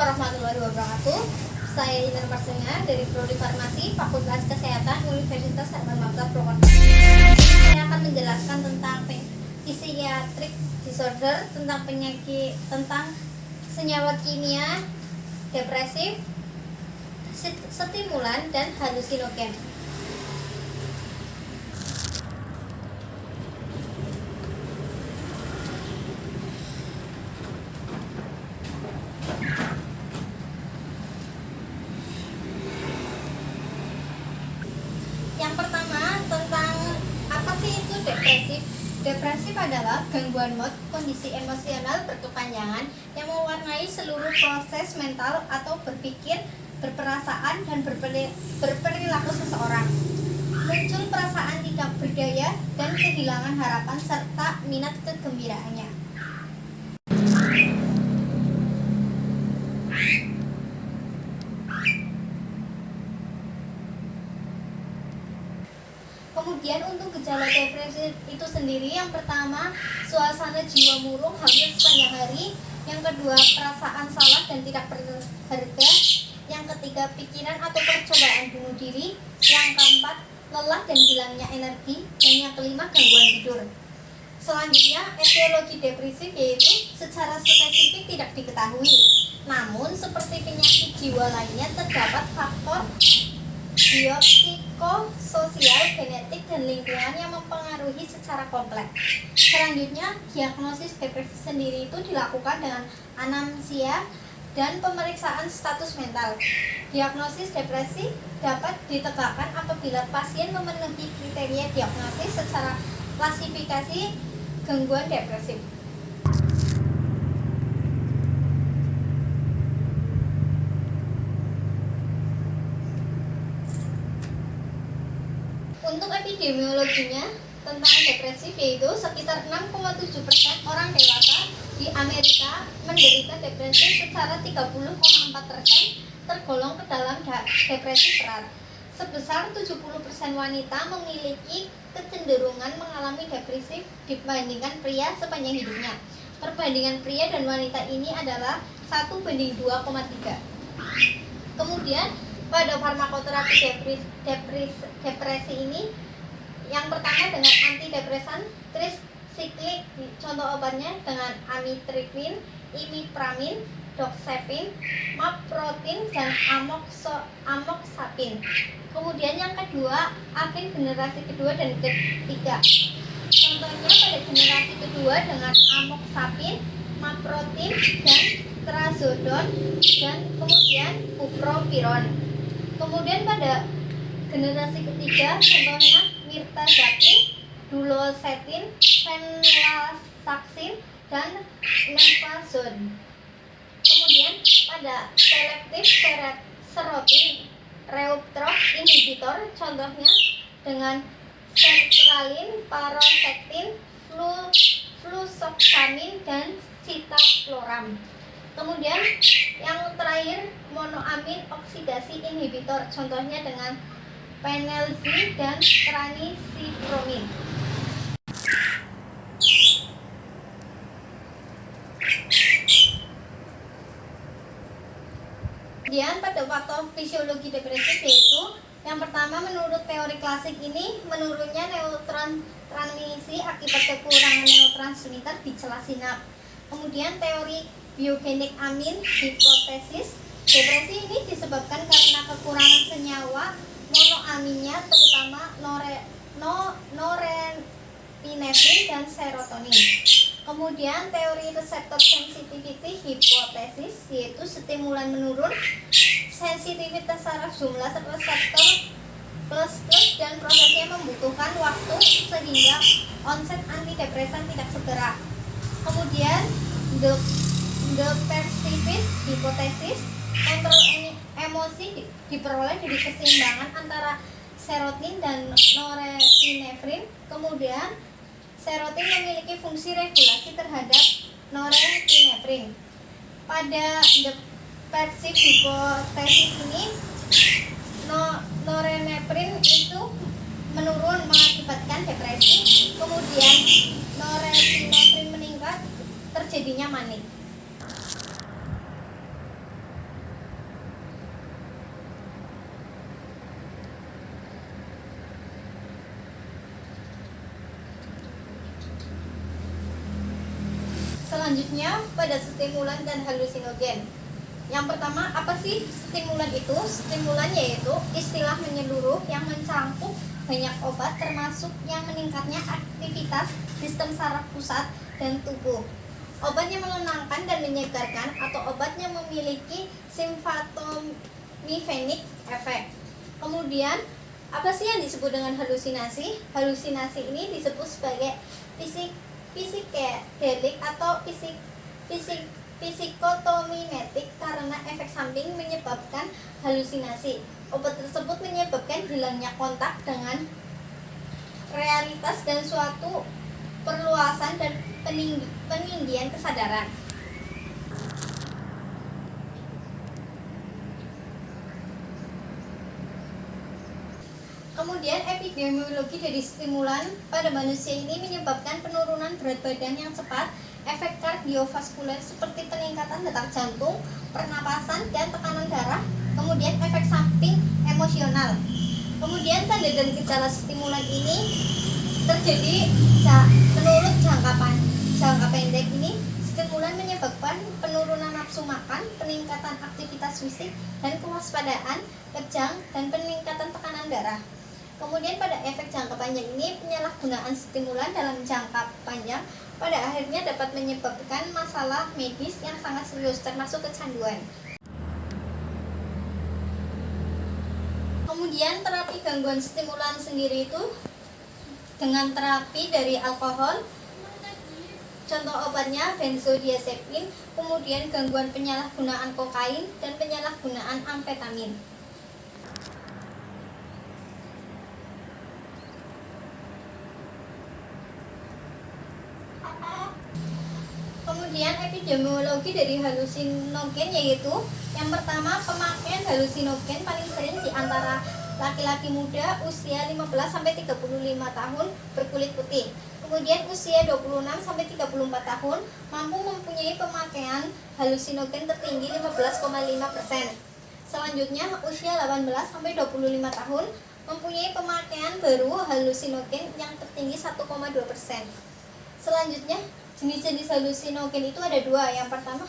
warahmatullahi wabarakatuh. Saya Intan Marsenga dari Prodi Farmasi Fakultas Kesehatan Universitas Erlangga Purwokerto. Saya akan menjelaskan tentang psikiatrik disorder, tentang penyakit, tentang senyawa kimia, depresif, stimulan, dan halusinogen. Yang pertama, tentang apa sih itu depresif? Depresif adalah gangguan mood, kondisi emosional berkepanjangan yang mewarnai seluruh proses mental atau berpikir, berperasaan, dan berperilaku seseorang. Muncul perasaan tidak berdaya dan kehilangan harapan serta minat kegembiraannya. Kemudian untuk gejala depresi itu sendiri, yang pertama suasana jiwa murung hampir sepanjang hari, yang kedua perasaan salah dan tidak berharga, yang ketiga pikiran atau percobaan bunuh diri, yang keempat lelah dan hilangnya energi, dan yang kelima gangguan tidur. Selanjutnya etiologi depresif, yaitu secara spesifik tidak diketahui, namun seperti penyakit jiwa lainnya terdapat faktor biopsikososial, genetik, dan lingkungan yang mempengaruhi secara kompleks. Selanjutnya, diagnosis depresi sendiri itu dilakukan dengan anamnesia dan pemeriksaan status mental. Diagnosis depresi dapat ditegakkan apabila pasien memenuhi kriteria diagnosis secara klasifikasi gangguan depresif. Untuk epidemiologinya tentang depresif, yaitu sekitar 6,7% orang dewasa di Amerika menderita depresi, secara 30,4% tergolong ke dalam depresi berat. Sebesar 70% wanita memiliki kecenderungan mengalami depresif dibandingkan pria sepanjang hidupnya. Perbandingan pria dan wanita ini adalah 1:2,3. Kemudian pada farmakoterapi depresi ini, yang pertama dengan antidepresan trisiklik, contoh obatnya dengan amitriptyline, imipramine, doxepin, maprotin, dan amoxapin. Kemudian yang kedua, agen generasi kedua dan ketiga. Contohnya pada generasi kedua dengan amoxapin, maprotin, dan trazodone, dan kemudian bupropion. Kemudian pada generasi ketiga, contohnya mirtazapin, duloxetin, venlafaxine, dan nefazone. Kemudian pada selektif serotonin reuptake inhibitor, contohnya dengan sertralin, paroxetin, fluvoxamine, dan citalopram. Kemudian yang terakhir monoamin oksidasi inhibitor, contohnya dengan penelzin dan tranisipromin. Kemudian pada faktor fisiologi depresif, yaitu yang pertama, menurut teori klasik ini, menurunnya neurotransmisi akibat kekurangan neurotransmitter di celah sinap. Kemudian teori biogenik amin hipotesis, depresi ini disebabkan karena kekurangan senyawa monoaminnya, terutama norepinefrin dan serotonin. Kemudian teori reseptor sensitivity hipotesis, yaitu stimulan menurun sensitivitas saraf jumlah reseptor plus dan prosesnya membutuhkan waktu sehingga onset antidepresan tidak segera. Kemudian depressivist hipotesis, kontrol emosi diperoleh dari keseimbangan antara serotonin dan norepinefrin. Kemudian serotonin memiliki fungsi regulasi terhadap norepinefrin. Pada depressive hipotesis ini, norepinefrin itu menurun mengakibatkan depresi. Kemudian norepinefrin meningkat, terjadinya manik. Selanjutnya pada stimulan dan halusinogen. Yang pertama, apa sih stimulan itu? Stimulan yaitu istilah menyeluruh yang mencakup banyak obat termasuk yang meningkatnya aktivitas sistem saraf pusat dan tubuh. Obat yang menenangkan dan menyegarkan atau obat yang memiliki simpatomimetic efek. Kemudian, apa sih yang disebut dengan halusinasi? Halusinasi ini disebut sebagai psikedelik atau psikotomimetik karena efek samping menyebabkan halusinasi. Obat tersebut menyebabkan hilangnya kontak dengan realitas dan suatu perluasan dan peninggian kesadaran. Kemudian epidemiologi dari stimulan pada manusia ini menyebabkan penurunan berat badan yang cepat, efek kardiovaskuler seperti peningkatan detak jantung, pernapasan, dan tekanan darah, kemudian efek samping emosional. Kemudian tanda dan gejala stimulan ini terjadi menurut jangka pendek ini. Stimulan menyebabkan penurunan nafsu makan, peningkatan aktivitas fisik dan kewaspadaan, kejang, dan peningkatan tekanan darah. Kemudian pada efek jangka panjang ini, penyalahgunaan stimulan dalam jangka panjang pada akhirnya dapat menyebabkan masalah medis yang sangat serius termasuk kecanduan. Kemudian terapi gangguan stimulan sendiri itu dengan terapi dari alkohol, contoh obatnya benzodiazepin, kemudian gangguan penyalahgunaan kokain dan penyalahgunaan amfetamin. Kemudian epidemiologi dari halusinogen yaitu yang pertama, pemakaian halusinogen paling sering di antara laki-laki muda usia 15 sampai 35 tahun berkulit putih. Kemudian usia 26 sampai 34 tahun mampu mempunyai pemakaian halusinogen tertinggi 15,5%. Selanjutnya usia 18 sampai 25 tahun mempunyai pemakaian baru halusinogen yang tertinggi 1,2%. Selanjutnya jenis-jenis halusinogen itu ada dua. Yang pertama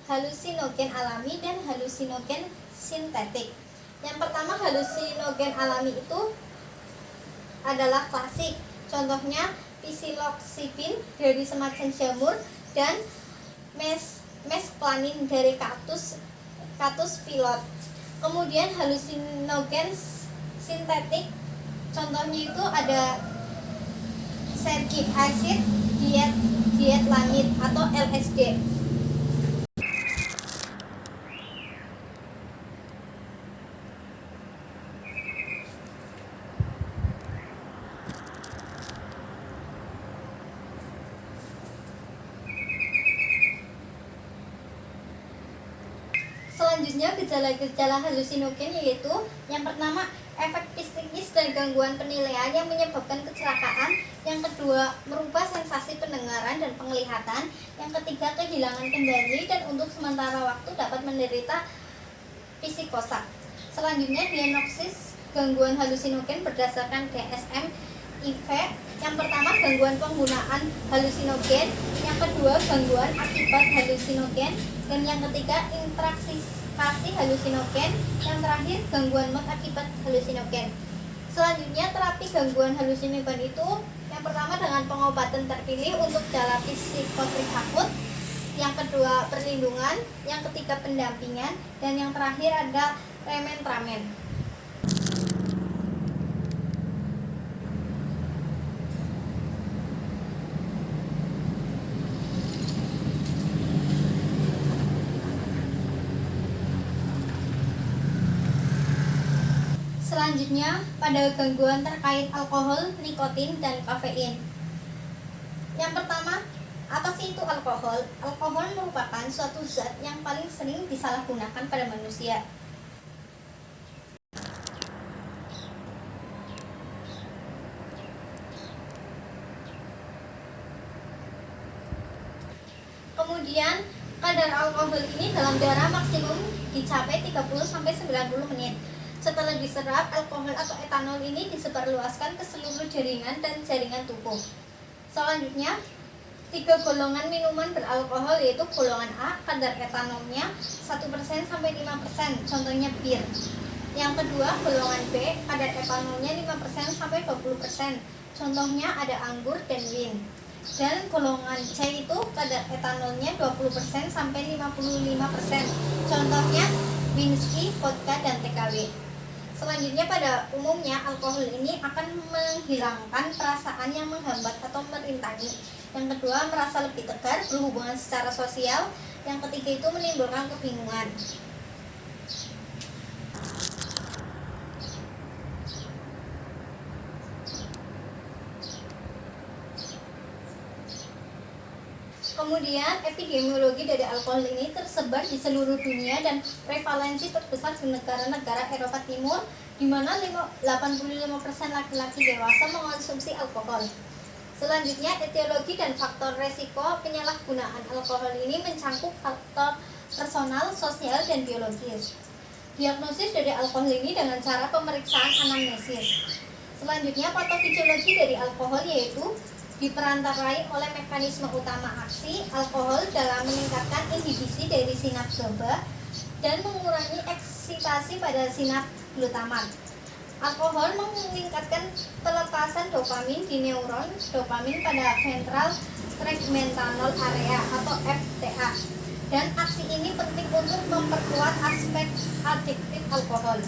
halusinogen alami dan halusinogen sintetik. Yang pertama halusinogen alami itu adalah klasik. Contohnya psiloxybin dari semacan jamur dan mesclamin dari Cactus pilot. Kemudian halusinogen sintetik contohnya itu ada sergic acid, dietlamid atau LSD. Selanjutnya gejala-gejala halusinogen yaitu yang pertama efek psikis dan gangguan penilaian yang menyebabkan kecelakaan. Yang kedua, merubah sensasi pendengaran dan penglihatan. Yang ketiga, kehilangan kendali dan untuk sementara waktu dapat menderita psikosa. Selanjutnya, diagnosis gangguan halusinogen berdasarkan DSM-IV. Yang pertama, gangguan penggunaan halusinogen. Yang kedua, gangguan akibat halusinogen. Dan yang ketiga, intraksikasi halusinogen. Yang terakhir, gangguan mood akibat halusinogen. Selanjutnya, terapi gangguan halusinogen itu yang pertama dengan pengobatan terpilih untuk gejala psikotrik akut. Yang kedua, perlindungan. Yang ketiga, pendampingan. Dan yang terakhir ada rementramen. Selanjutnya, pada gangguan terkait alkohol, nikotin, dan kafein. Yang pertama, apa sih itu alkohol? Alkohol merupakan suatu zat yang paling sering disalahgunakan pada manusia. Kemudian, kadar alkohol ini dalam darah maksimum dicapai 30-90 menit. Setelah diserap, alkohol atau etanol ini disebarluaskan ke seluruh jaringan dan jaringan tubuh. Selanjutnya, Tiga golongan minuman beralkohol yaitu golongan A, kadar etanolnya 1% sampai 5%, contohnya bir. Yang kedua, golongan B, kadar etanolnya 5% sampai 20%, contohnya ada anggur dan wine. Dan golongan C itu kadar etanolnya 20% sampai 55%, contohnya whisky, vodka, dan TKW. Selanjutnya, pada umumnya alkohol ini akan menghilangkan perasaan yang menghambat atau merintangi. Yang kedua, merasa lebih tegar, berhubungan secara sosial. Yang ketiga itu menimbulkan kebingungan. Kemudian, epidemiologi dari alkohol ini tersebar di seluruh dunia dan prevalensi terbesar di negara-negara Eropa Timur, di mana 85% laki-laki dewasa mengonsumsi alkohol. Selanjutnya, etiologi dan faktor resiko penyalahgunaan alkohol ini mencangkup faktor personal, sosial, dan biologis. Diagnosis dari alkohol ini dengan cara pemeriksaan anamnesis. Selanjutnya, patofisiologi dari alkohol yaitu diperantarai oleh mekanisme utama aksi alkohol dalam meningkatkan inhibisi dari sinap GABA dan mengurangi eksitasi pada sinap glutamat. Alkohol meningkatkan pelepasan dopamin di neuron dopamin pada ventral tegmental area atau VTA, dan aksi ini penting untuk memperkuat aspek adiktif alkohol.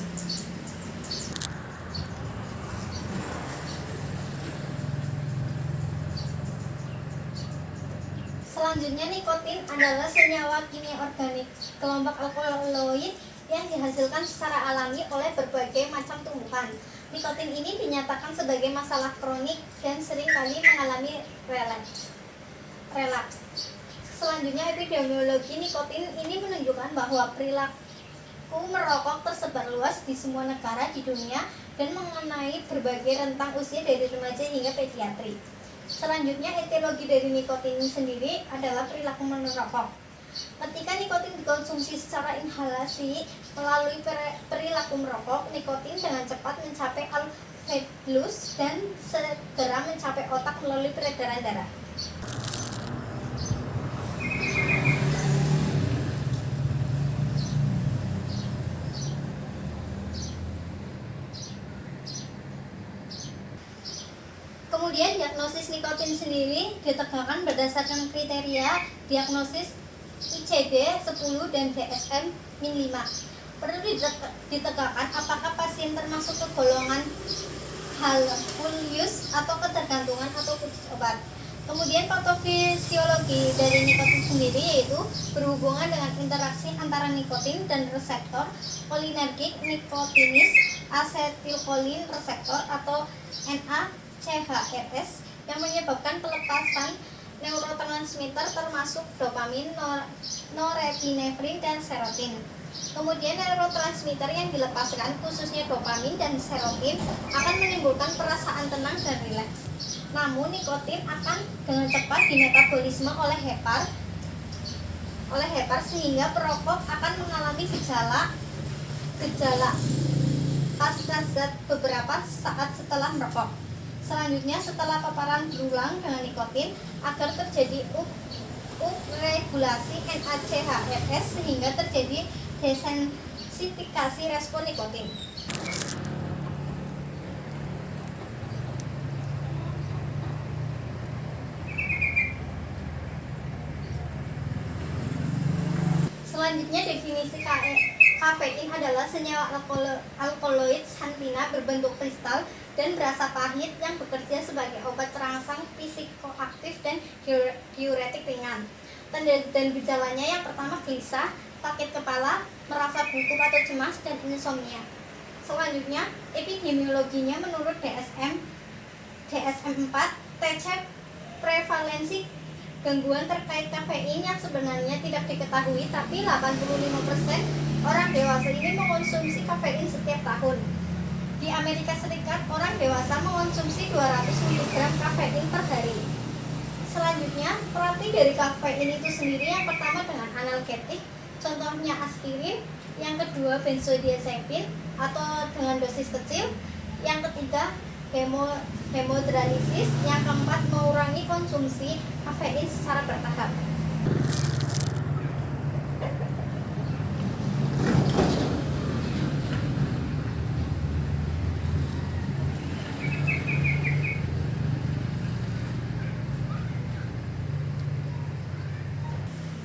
Selanjutnya, nikotin adalah senyawa kimia organik kelompok alkaloid yang dihasilkan secara alami oleh berbagai macam tumbuhan. Nikotin ini dinyatakan sebagai masalah kronik dan seringkali mengalami relapse. Selanjutnya, epidemiologi nikotin ini menunjukkan bahwa perilaku merokok tersebar luas di semua negara di dunia dan mengenai berbagai rentang usia dari remaja hingga pediatri. Selanjutnya, etiologi dari nikotin sendiri adalah perilaku merokok. Ketika nikotin dikonsumsi secara inhalasi melalui perilaku merokok, nikotin dengan cepat mencapai alveolus dan segera mencapai otak melalui peredaran darah. Kemudian, diagnosis nikotin sendiri ditegakkan berdasarkan kriteria diagnosis ICD-10 dan DSM-5. Perlu ditegakkan apakah pasien termasuk ke golongan harmful use atau ketergantungan atau putus obat. Kemudian, patofisiologi dari nikotin sendiri yaitu berhubungan dengan interaksi antara nikotin dan reseptor kolinergik nikotinis asetilkolin reseptor atau NACHRS yang menyebabkan pelepasan neurotransmitter termasuk dopamin, norepinefrin, dan serotin. Kemudian, neurotransmitter yang dilepaskan khususnya dopamin dan serotin akan menimbulkan perasaan tenang dan rileks. Namun, nikotin akan dengan cepat dimetabolisme oleh hepar sehingga perokok akan mengalami gejala pasca zat beberapa saat setelah merokok. Selanjutnya, setelah paparan berulang dengan nikotin, agar terjadi upregulasi NACHRS sehingga terjadi desensifikasi respon nikotin. Selanjutnya, definisi kafein adalah senyawa alkaloid xantina berbentuk kristal dan berasa pahit yang bekerja sebagai obat terangsang psikoaktif dan diuretik ringan. Tanda dan gejalanya yang pertama gelisah, sakit kepala, merasa gugup atau cemas, dan insomnia. Selanjutnya, epidemiologinya menurut DSM-4, TC prevalensi gangguan terkait kafein yang sebenarnya tidak diketahui, tapi 85% orang dewasa ini mengonsumsi kafein setiap tahun. Di Amerika Serikat, orang dewasa mengonsumsi 200 mg kafein per hari. Selanjutnya, terapi dari kafein itu sendiri yang pertama dengan analgetik, contohnya aspirin, yang kedua benzodiazepin atau dengan dosis kecil, yang ketiga hemodinalisis. Yang keempat, mengurangi konsumsi kafein secara bertahap.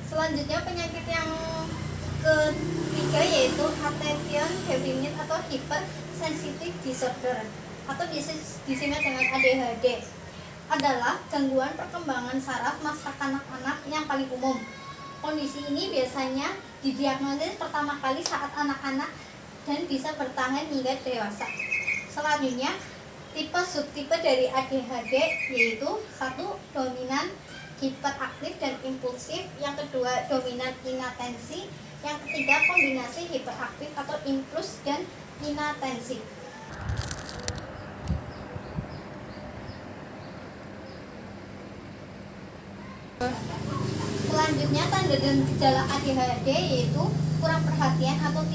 Selanjutnya penyakit yang ketiga yaitu attention deficit atau hypersensitive disorder atau biasa disingkat dengan ADHD, adalah gangguan perkembangan saraf masa kanak-kanak yang paling umum. Kondisi ini biasanya didiagnosis pertama kali saat anak-anak dan bisa bertahan hingga dewasa. Selanjutnya, tipe subtipe dari ADHD yaitu 1. Dominan hiperaktif dan impulsif. Yang kedua, dominan inatensi. Yang ketiga, kombinasi hiperaktif atau impuls dan inatensi. Selanjutnya, tanda dan gejala ADHD yaitu kurang perhatian atau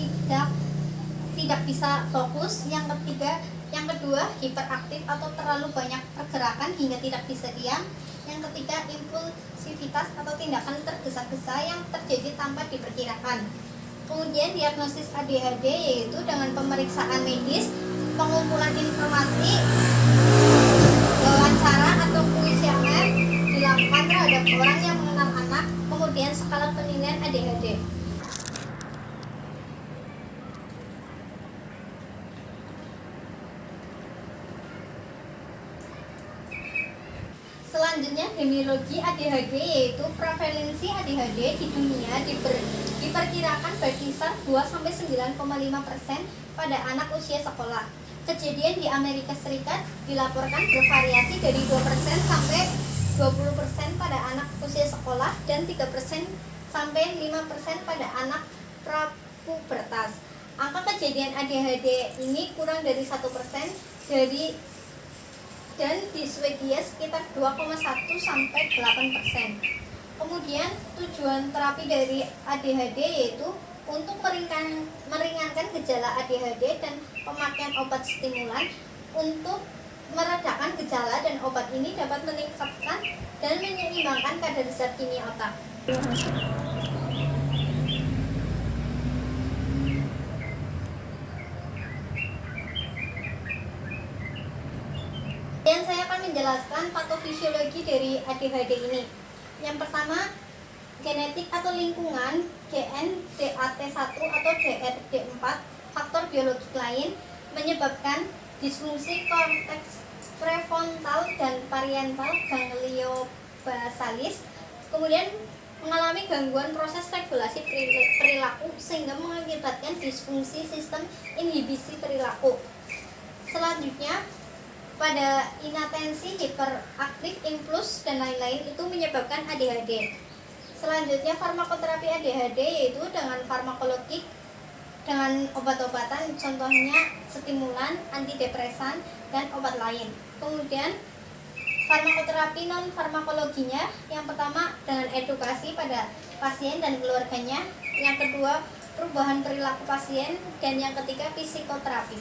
tidak bisa fokus. Yang kedua, hiperaktif atau terlalu banyak pergerakan hingga tidak bisa diam. Yang ketiga, impulsivitas atau tindakan tergesa-gesa yang terjadi tanpa diperkirakan. Kemudian diagnosis ADHD yaitu dengan pemeriksaan medis, pengumpulan informasi, wawancara atau kuesioner dilakukan terhadap orang yang mengenal anak, kemudian skala penilaian ADHD. Selanjutnya, epidemiologi ADHD yaitu prevalensi ADHD di dunia diperkirakan berkisar 2-9,5% pada anak usia sekolah. Kejadian di Amerika Serikat dilaporkan bervariasi dari 2% sampai 20% pada anak usia sekolah dan 3% sampai 5% pada anak prapubertas. Angka kejadian ADHD ini kurang dari 1% dan di Swedia sekitar 2,1 sampai 8%. Kemudian tujuan terapi dari ADHD yaitu untuk meringankan gejala ADHD dan pemakaian obat stimulan. Untuk meredakan gejala dan obat ini dapat meningkatkan dan menyeimbangkan kadar zat kimia otak. Dan saya akan menjelaskan patofisiologi dari ADHD ini. Yang pertama, genetik atau lingkungan, GNDAT1 atau DRD4, faktor biologik lain menyebabkan disfungsi korteks prefrontal dan parietal gangliobasalis, kemudian mengalami gangguan proses regulasi perilaku sehingga mengakibatkan disfungsi sistem inhibisi perilaku. Selanjutnya, pada inatensi, hiperaktif, impuls, dan lain-lain itu menyebabkan ADHD. Selanjutnya, farmakoterapi ADHD yaitu dengan farmakologik, dengan obat-obatan, contohnya stimulan, antidepresan, dan obat lain. Kemudian, farmakoterapi non-farmakologinya, yang pertama dengan edukasi pada pasien dan keluarganya, yang kedua perubahan perilaku pasien, dan yang ketiga psikoterapi.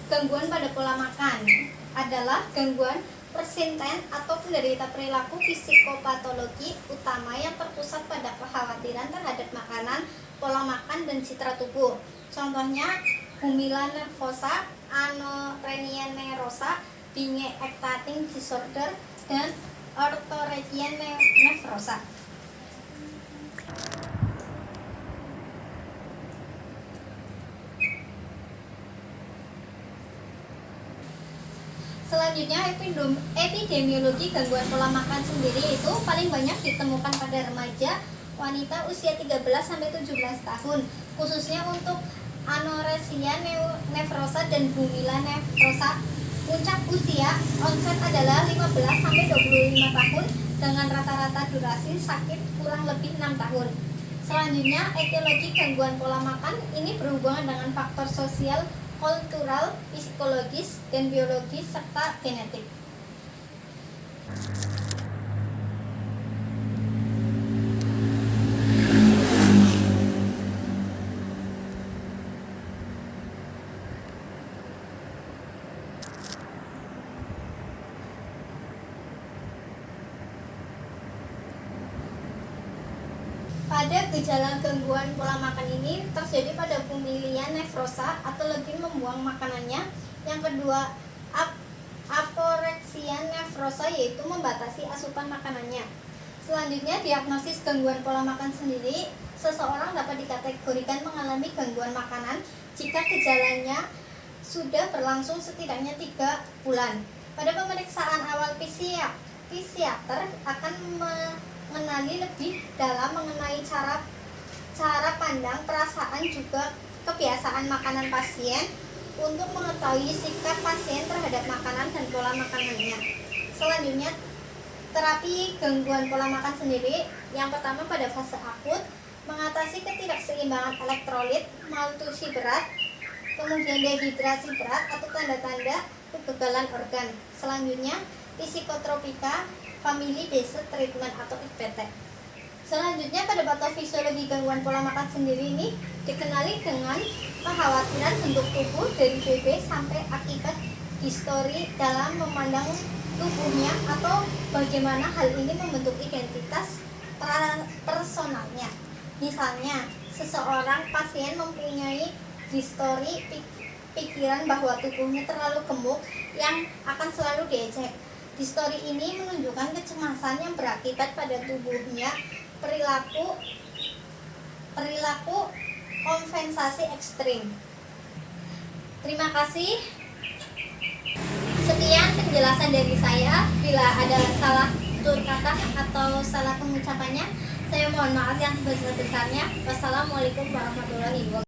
Gangguan pada pola makan adalah gangguan persinten atau penderita perilaku psikopatologi utama yang terpusat pada kekhawatiran terhadap makanan, pola makan, dan citra tubuh. Contohnya humila nervosa, anorexia nervosa, binge eating disorder, dan orthorexia nervosa. Selanjutnya, epidemiologi gangguan pola makan sendiri itu paling banyak ditemukan pada remaja wanita usia 13-17 tahun, khususnya untuk anorexia nervosa dan humila nervosa. Puncak usia onset adalah 15-25 tahun dengan rata-rata durasi sakit kurang lebih 6 tahun. Selanjutnya, etiologi gangguan pola makan ini berhubungan dengan faktor sosial kultural, psikologis, dan biologis, serta genetik. Pada gejala gangguan pola makan ini terjadi pada pemilihan nefrosa atau lebih membuang makanannya. Yang kedua, aporeksia nefrosa, yaitu membatasi asupan makanannya. Selanjutnya, diagnosis gangguan pola makan sendiri. Seseorang dapat dikategorikan mengalami gangguan makanan jika gejalanya sudah berlangsung setidaknya 3 bulan. Pada pemeriksaan awal, psikiater akan mengenali lebih dalam mengenai cara pandang, perasaan, juga kebiasaan makanan pasien untuk mengetahui sikap pasien terhadap makanan dan pola makanannya. Selanjutnya, terapi gangguan pola makan sendiri. Yang pertama, pada fase akut, mengatasi ketidakseimbangan elektrolit, malnutrisi berat, kemudian dehidrasi berat atau tanda-tanda kegagalan organ. Selanjutnya, psikotropika, family based treatment atau FBT. Selanjutnya, pada patofisiologi gangguan pola makan sendiri ini dikenali dengan kekhawatiran bentuk tubuh dari BB sampai akibat distori dalam memandang tubuhnya atau bagaimana hal ini membentuk identitas personalnya. Misalnya, seseorang pasien mempunyai distori pikiran bahwa tubuhnya terlalu gemuk yang akan selalu diejek. Distori ini menunjukkan kecemasan yang berakibat pada tubuhnya, perilaku kompensasi ekstrim. Terima kasih. Sekian penjelasan dari saya. Bila ada salah tutur kata atau salah pengucapannya, saya mohon maaf yang sebesar-besarnya. Wassalamualaikum warahmatullahi wabarakatuh.